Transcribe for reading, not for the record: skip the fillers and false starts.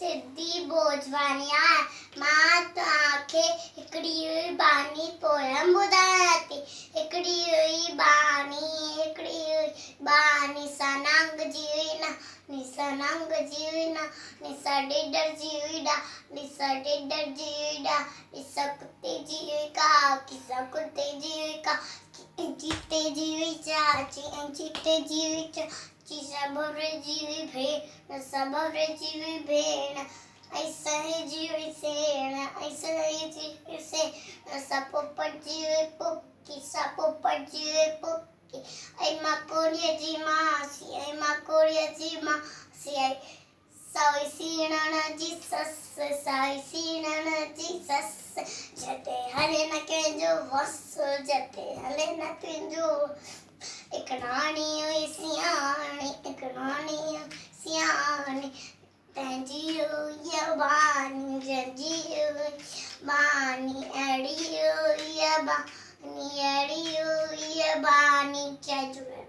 सिद्धी भोजवानिया मां तव्हांखे हिकिड़ी बानी पोयम ॿुधायां थी। हिकिड़ी हुई बानी सनंग जी हुई न निसनंग जी हुई न निसा ॾेडर जी हुई डा निसा ॾेडर जी हुई डा निसा कुत्ते जी हुई का किसा कुत्ते जी हुई का चीते जी हुई चाची चीते जी हुई चाची सबरे जी हुई भेण सबरे जी हुई भेण ऐसा ही जी हुई सेण ऐसा ही जी हुई सेण सपोपट जी हुई पुक्की सपोपट जी हुई पुक्की ऐ मकोड़ीअ जी मासी ऐ मकोड़ीअ जी मासी ऐ साई सीणण जी ससु साई सीणण जी ससु जते हले न कंहिंजो वसु जते हले न कंहिंजो हिकु नानी हुई सियाणी हिकु नानी सियाणी तंहिंजी हुई बानी जंहिंजी हुई बानी अहिड़ी हुई बानी अहिड़ी हुई बानी जय झूलेलाल।